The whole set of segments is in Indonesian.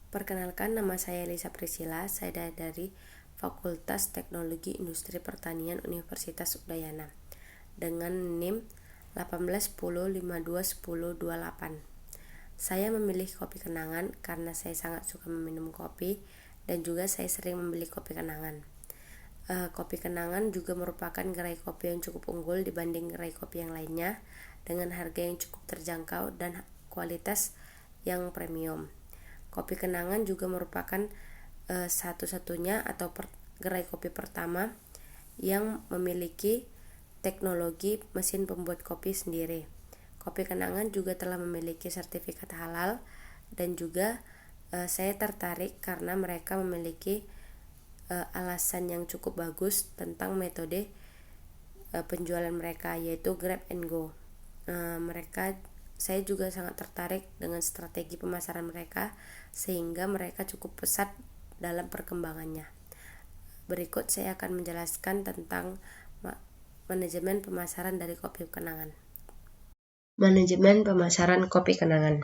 Perkenalkan, nama saya Elisa Priscilla, saya dari Fakultas Teknologi Industri Pertanian Universitas Udayana dengan NIM 1810521028. Saya memilih kopi kenangan karena saya sangat suka meminum kopi dan juga saya sering membeli kopi kenangan. Kopi kenangan juga merupakan gerai kopi yang cukup unggul dibanding gerai kopi yang lainnya dengan harga yang cukup terjangkau dan kualitas yang premium. Kopi kenangan juga merupakan satu-satunya atau gerai kopi pertama yang memiliki teknologi mesin pembuat kopi sendiri. Kopi kenangan juga telah memiliki sertifikat halal dan juga saya tertarik karena mereka memiliki alasan yang cukup bagus tentang metode penjualan mereka, yaitu grab and go. Saya juga sangat tertarik dengan strategi pemasaran mereka sehingga mereka cukup pesat dalam perkembangannya. Berikut saya akan menjelaskan tentang manajemen pemasaran dari kopi kenangan. Manajemen pemasaran kopi kenangan.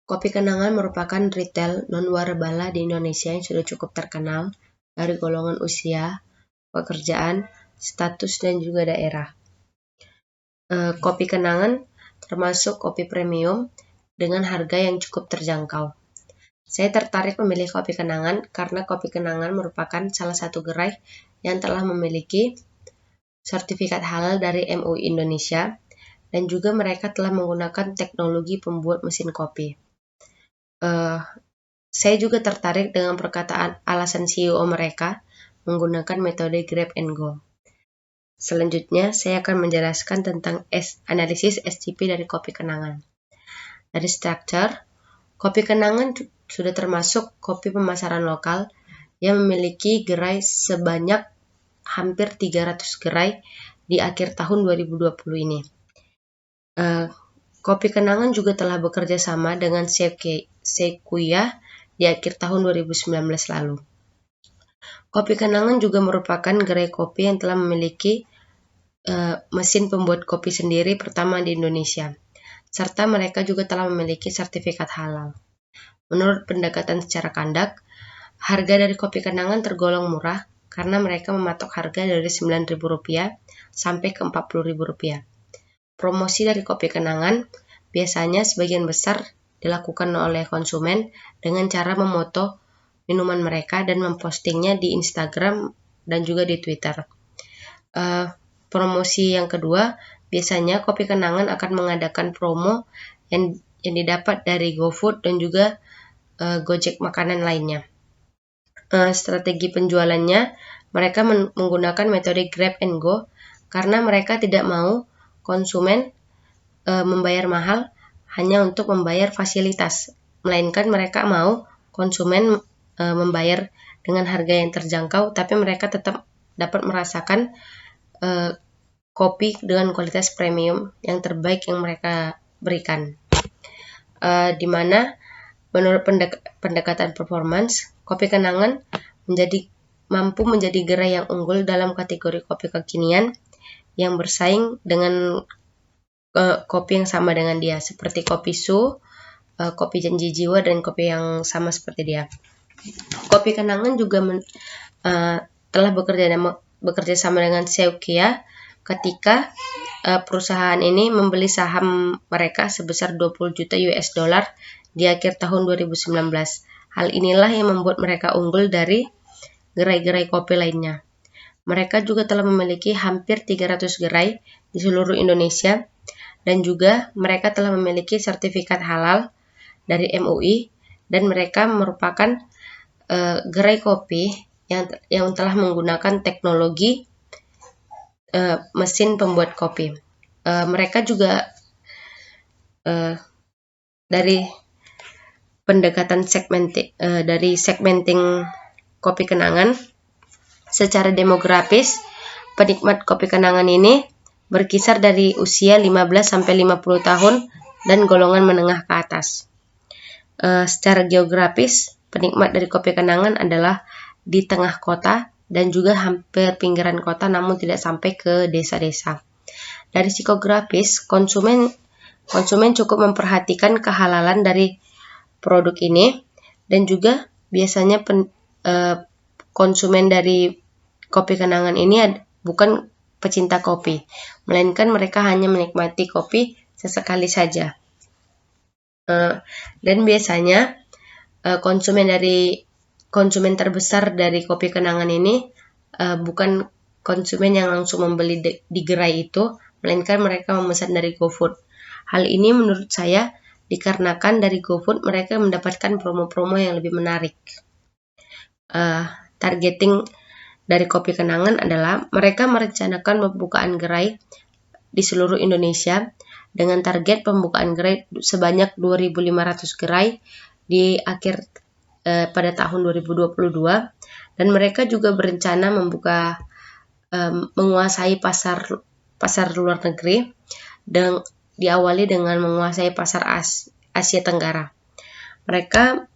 Kopi kenangan merupakan retail non-warbala di Indonesia yang sudah cukup terkenal dari golongan usia, pekerjaan, status, dan juga daerah. Kopi kenangan termasuk kopi premium dengan harga yang cukup terjangkau. Saya tertarik memilih kopi kenangan karena kopi kenangan merupakan salah satu gerai yang telah memiliki sertifikat halal dari MUI Indonesia dan juga mereka telah menggunakan teknologi pembuat mesin kopi. Saya juga tertarik dengan perkataan alasan CEO mereka menggunakan metode grab and go. Selanjutnya, saya akan menjelaskan tentang analisis SCP dari kopi kenangan. Dari structure, kopi kenangan sudah termasuk kopi pemasaran lokal yang memiliki gerai sebanyak hampir 300 gerai di akhir tahun 2020 ini. Kopi kenangan juga telah bekerja sama dengan Sequoia di akhir tahun 2019 lalu. Kopi kenangan juga merupakan gerai kopi yang telah memiliki mesin pembuat kopi sendiri pertama di Indonesia, serta mereka juga telah memiliki sertifikat halal. Menurut pendekatan secara kandak, harga dari kopi kenangan tergolong murah karena mereka mematok harga dari Rp9.000 sampai ke Rp40.000. Promosi dari kopi kenangan biasanya sebagian besar dilakukan oleh konsumen dengan cara memoto minuman mereka dan mempostingnya di Instagram dan juga di Twitter. Promosi yang kedua, biasanya kopi kenangan akan mengadakan promo yang didapat dari GoFood dan juga Gojek makanan lainnya. Strategi penjualannya, mereka menggunakan metode grab and go karena mereka tidak mau konsumen membayar mahal hanya untuk membayar fasilitas, melainkan mereka mau konsumen membayar dengan harga yang terjangkau, tapi mereka tetap dapat merasakan kopi dengan kualitas premium yang terbaik yang mereka berikan. Di mana menurut pendekatan performance, kopi kenangan mampu menjadi gerai yang unggul dalam kategori kopi kekinian yang bersaing dengan kopi yang sama dengan dia, seperti kopi Su, kopi Janji Jiwa, dan kopi yang sama seperti dia. Kopi kenangan juga telah bekerja sama dengan Sequoia ketika perusahaan ini membeli saham mereka sebesar 20 juta US dollar di akhir tahun 2019. Hal inilah yang membuat mereka unggul dari gerai-gerai kopi lainnya. Mereka juga telah memiliki hampir 300 gerai di seluruh Indonesia dan juga mereka telah memiliki sertifikat halal dari MUI dan mereka merupakan gerai kopi yang telah menggunakan teknologi mesin pembuat kopi. Mereka juga dari pendekatan segmenting kopi kenangan secara demografis, penikmat kopi kenangan ini berkisar dari usia 15 sampai 50 tahun dan golongan menengah ke atas. Secara geografis, penikmat dari kopi kenangan adalah di tengah kota dan juga hampir pinggiran kota namun tidak sampai ke desa-desa. Dari psikografis, konsumen cukup memperhatikan kehalalan dari produk ini, dan juga biasanya konsumen dari kopi kenangan ini bukan pecinta kopi, melainkan mereka hanya menikmati kopi sesekali saja. Dan biasanya konsumen terbesar dari kopi kenangan ini bukan konsumen yang langsung membeli di gerai itu, melainkan mereka memesan dari GoFood. Hal ini menurut saya dikarenakan dari GoFood mereka mendapatkan promo-promo yang lebih menarik. Targeting dari kopi kenangan adalah mereka merencanakan pembukaan gerai di seluruh Indonesia dengan target pembukaan gerai sebanyak 2.500 gerai di akhir pada tahun 2022, dan mereka juga berencana menguasai pasar luar negeri dan diawali dengan menguasai pasar Asia Tenggara. Mereka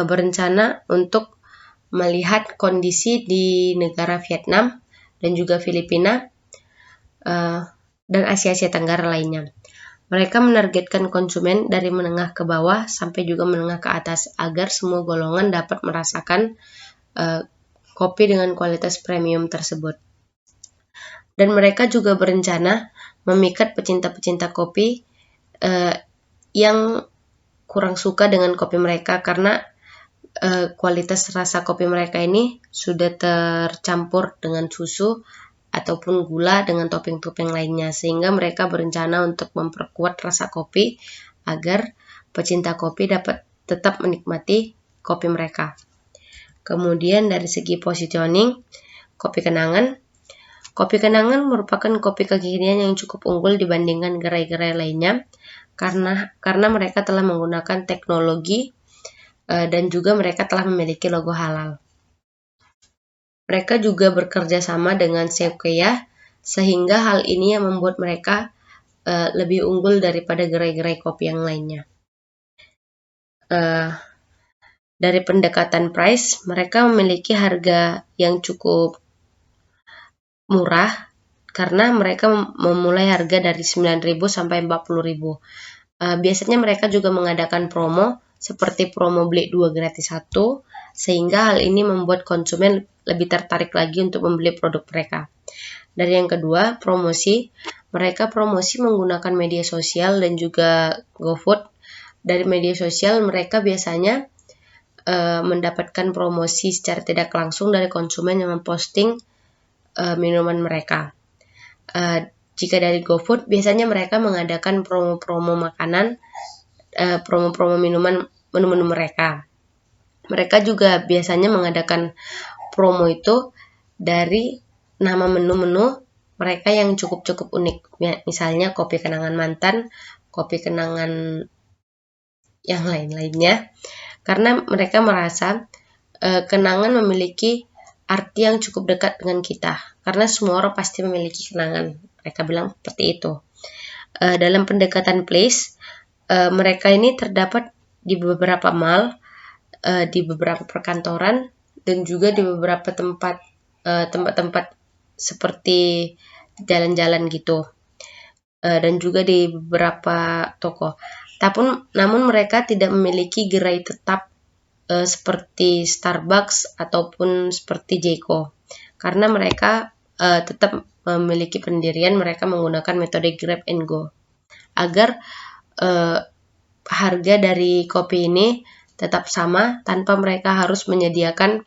berencana untuk melihat kondisi di negara Vietnam dan juga Filipina dan Asia Tenggara lainnya. Mereka menargetkan konsumen dari menengah ke bawah sampai juga menengah ke atas agar semua golongan dapat merasakan kopi dengan kualitas premium tersebut. Dan mereka juga berencana memikat pecinta-pecinta kopi yang kurang suka dengan kopi mereka karena kualitas rasa kopi mereka ini sudah tercampur dengan susu ataupun gula dengan topping-topping lainnya, sehingga mereka berencana untuk memperkuat rasa kopi agar pecinta kopi dapat tetap menikmati kopi mereka. Kemudian dari segi positioning, kopi kenangan merupakan kopi kekinian yang cukup unggul dibandingkan gerai-gerai lainnya karena mereka telah menggunakan teknologi dan juga mereka telah memiliki logo halal. Mereka juga bekerja sama dengan Sequoia, sehingga hal ini yang membuat mereka lebih unggul daripada gerai-gerai kopi yang lainnya. Dari pendekatan price, mereka memiliki harga yang cukup murah karena mereka memulai harga dari 9.000 sampai 40.000. Biasanya mereka juga mengadakan promo seperti promo beli 2 gratis 1, sehingga hal ini membuat konsumen lebih tertarik lagi untuk membeli produk mereka. Dari yang kedua, promosi. Mereka promosi menggunakan media sosial dan juga GoFood. Dari media sosial mereka biasanya mendapatkan promosi secara tidak langsung dari konsumen yang memposting minuman mereka. Jika dari GoFood, biasanya mereka mengadakan promo-promo makanan, promo-promo minuman, menu-menu mereka. Mereka juga biasanya mengadakan promo itu dari nama menu-menu mereka yang cukup unik. Misalnya kopi kenangan mantan, kopi kenangan yang lain-lainnya. Karena mereka merasa kenangan memiliki arti yang cukup dekat dengan kita. Karena semua orang pasti memiliki kenangan. Mereka bilang seperti itu. Dalam pendekatan place, mereka ini terdapat di beberapa mall, di beberapa perkantoran, dan juga di beberapa tempat-tempat seperti jalan-jalan gitu, dan juga di beberapa toko. Namun mereka tidak memiliki gerai tetap seperti Starbucks ataupun seperti J.Co, karena mereka tetap memiliki pendirian mereka menggunakan metode grab and go agar harga dari kopi ini tetap sama tanpa mereka harus menyediakan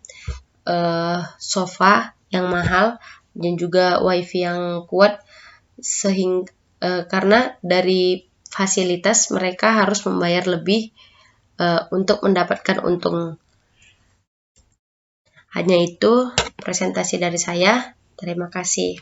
sofa yang mahal dan juga wifi yang kuat, sehingga karena dari fasilitas mereka harus membayar lebih untuk mendapatkan untung. Hanya itu presentasi dari saya. Terima kasih.